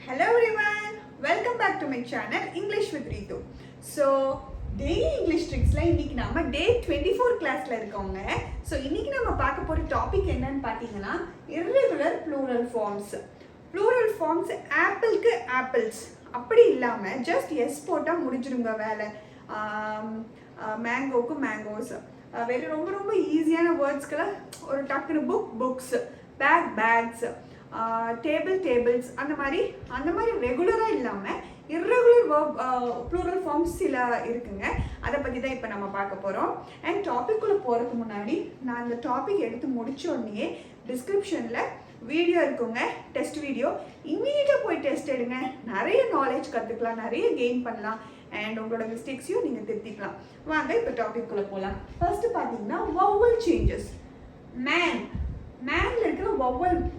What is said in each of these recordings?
Hello everyone, welcome back to my channel English with Ritu. So daily English tricks la இன்னைக்கு நாம day 24 classல இருக்கோங்க. So இன்னைக்கு நாம பார்க்க போற டாபிக் என்னன்னு பாத்தீங்கன்னா irregular plural forms. Plural forms ஆப்பிள்க்கு ஆப்பிள்ஸ் அப்படி இல்லாம just yes போட்டா முடிஞ்சிருங்க வேலை. மேங்கோக்கு மேங்கோஸ் வேற ரொம்ப ரொம்ப ஈஸியான வேர்ட்ஸ்களை ஒரு டக்குனு புக்ஸ் பேக்ஸ் டேபிள் டேபிள்ஸ் அந்த மாதிரி ரெகுலராக இல்லாமல் இர்ரெகுலர் ப்ளூரல் ஃபார்ம்ஸ் சில இருக்குங்க. அதை பற்றி தான் இப்போ நம்ம பார்க்க போகிறோம். அண்ட் டாபிக்குள்ளே போகிறதுக்கு முன்னாடி நான் இந்த டாபிக் எடுத்து முடிச்ச உடனே டிஸ்கிரிப்ஷனில் வீடியோ இருக்குங்க, டெஸ்ட் வீடியோ. இம்மீடியட்டாக போய் டெஸ்ட் எடுங்க, நிறைய நாலேஜ் கற்றுக்கலாம், நிறைய கெயின் பண்ணலாம் அண்ட் உங்களோட மிஸ்டேக்ஸையும் நீங்கள் திருத்திக்கலாம். வாங்க இப்போ டாபிக்குள்ளே போகலாம். ஃபர்ஸ்ட் பார்த்தீங்கன்னா வவல் சேஞ்சஸ். மேன்ல இருக்கிற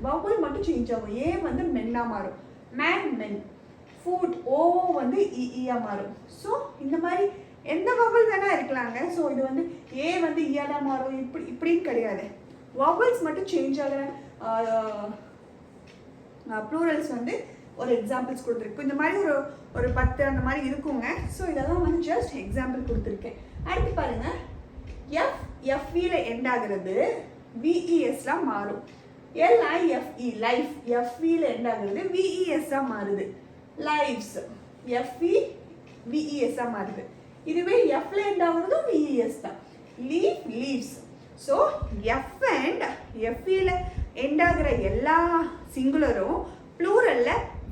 வவல் மட்டும் சேஞ்ச் ஆகும். ஏ வந்து மென்னா மாறும், மென். ஃபுட் ஓ வந்து ஈயா மாறும். ஸோ இந்த மாதிரி எந்த வவல் வேணா இருக்கலாங்க. ஸோ இது வந்து ஏ வந்து ஈயாடா மாறும் இப்படின்னு கிடையாது. வவல்ஸ் மட்டும் சேஞ்ச் ஆகிற ப்ளூரல்ஸ் வந்து ஒரு எக்ஸாம்பிள்ஸ் கொடுத்துருக்கு. இந்த மாதிரி ஒரு 10 அந்த மாதிரி இருக்குங்க. ஸோ இதெல்லாம் வந்து ஜஸ்ட் எக்ஸாம்பிள் கொடுத்துருக்கேன். அடுத்து பாருங்க, எஃப்இல எண்ட் ஆகுறது விஇஎஸ்லாம் மாறும். LIFE லைஃப் எஃப்இல எண்ட் ஆகுறது விஇஎஸ்ஸா மாறுது. லைஃப்ஸ் எஃப்இ விஇஎஸ்ஸா மாறுது. இதுவே எஃப்ல எண்ட் ஆகுறதும் விஇஎஸ் தான். லீவ்ஸ். ஸோ எஃப் அண்ட் எஃப்இல எண்ட் ஆகுற எல்லா சிங்குலரும் ப்ளூரல்ல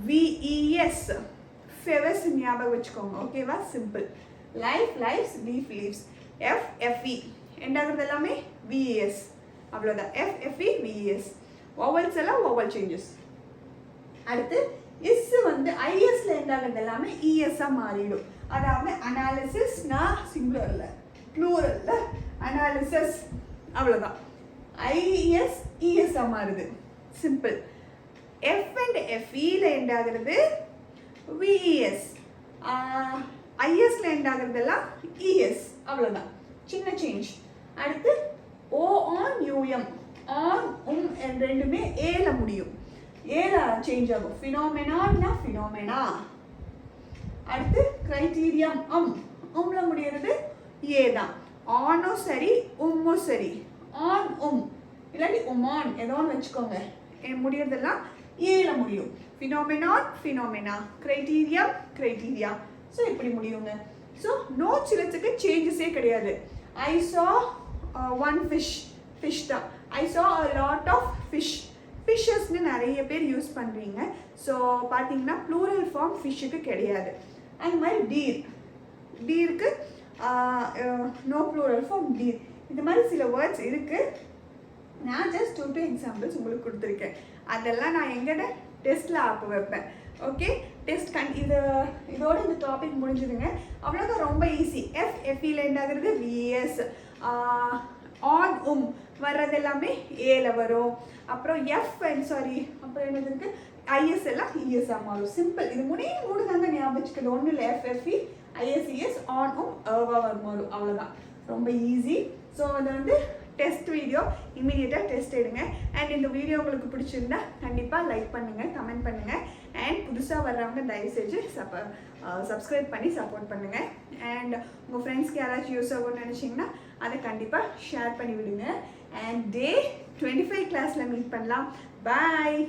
விஇஎஸ் ஃபெவஸ் ஞாபகம் வச்சுக்கோங்க. ஓகேவா? Simple. Lifes leaves. F E end ஆகுறது எல்லாமே விஇஎஸ். அவ்வளோதான். F E V E S. வவல்ஸ் எல்லாம் வவல் சேஞ்சஸ். அடுத்து இஸ் வந்து ஐஎஸ்ல எண்ட் ஆகுறது எல்லாமே இஎஸ்ஸா மாறிடும். அதாவது அனாலிசிஸ்னா சிங்குலர்ல, ப்ளூரல்ல அனாலிசிஸ். அவ்வளோதான். ஐஎஸ் இஎஸ்ஸா மாறுது. சிம்பிள். எஃப் அண்ட் எஃப்இல எண்ட் ஆகுறது விஇஎஸ். ஐஎஸ்ல எண்ட் ஆகுறதெல்லாம் இஎஸ். அவ்வளோதான், சின்ன சேஞ்ச். அடுத்து ஓ ஆன் யூஎம், ஆன் ரெண்டுமே ஏல முடியும். ஏல சேஞ்ச் ஆகும். ஃபினோமெனா. அடுத்து கிரைட்டீரியம் உம்ல முடியறது ஏ தான். ஆனும் சரி உம்மும் சரி. ஆன் இல்லாட்டி உமான் ஏதோ ஒன்று வச்சுக்கோங்க. முடியறதெல்லாம் ஏல முடியும். ஃபினோமெனா. கிரைட்டீரியா. ஸோ இப்படி முடியுங்க. ஸோ நோ சிலத்துக்கு சேஞ்சஸே கிடையாது. ஐ சா ஒன் ஃபிஷ் தான். ஐ சா அ லாட் ஆஃப் ஃபிஷ்ஷஸ்ன்னு நிறைய பேர் யூஸ் பண்ணுறீங்க. ஸோ பார்த்தீங்கன்னா ப்ளூரல் ஃபார்ம் ஃபிஷ்ஷுக்கு கிடையாது. அந்த மாதிரி டீருக்கு நோ ப்ளூரல் ஃபார்ம் டீர். இந்த மாதிரி சில வேர்ட்ஸ் இருக்குது. நான் ஜஸ்ட் 2 எக்ஸாம்பிள்ஸ் உங்களுக்கு கொடுத்துருக்கேன். அதெல்லாம் நான் எங்கிட்ட டெஸ்ட்டில் ஆப் வைப்பேன். ஓகே, டெஸ்ட் இதோட இந்த டாபிக் முடிஞ்சுதுங்க. அவ்வளோதான், ரொம்ப ஈஸி. எஃப்இல எண்ட் ஆகுறது விஎஸ். ஆன் வர்றது எல்லாமே ஏல வரும். அப்புறம் அப்புறம் என்னது இருக்கு, ஐஎஸ் எல்லாம் இஎஸ்ஆ மாறும். சிம்பிள். இது மூணு தாங்க ஞாபகம் வச்சுக்கிறது. ஒன்றும் இல்லை. எஃப்இ ஐஎஸ்இஎஸ் ஆன் மாறும். அவ்வளோதான், ரொம்ப ஈஸி. ஸோ அதை வந்து டெஸ்ட் வீடியோ இமீடியட்டாக டெஸ்ட் எடுங்க. அண்ட் இந்த வீடியோ உங்களுக்கு பிடிச்சிருந்தா கண்டிப்பாக லைக் பண்ணுங்கள், கமெண்ட் பண்ணுங்கள். அண்ட் புதுசாக வர்றவங்க தயவுசெய்து சப்ஸ்கிரைப் பண்ணி சப்போர்ட் பண்ணுங்கள். அண்ட் உங்கள் ஃப்ரெண்ட்ஸ்க்கு யாராச்சும் யூஸ் ஆகும்னு நினச்சிங்கன்னா அதை கண்டிப்பாக ஷேர் பண்ணி விடுங்க. அண்ட் day 25 கிளாஸில் மீட் பண்ணலாம். பாய்.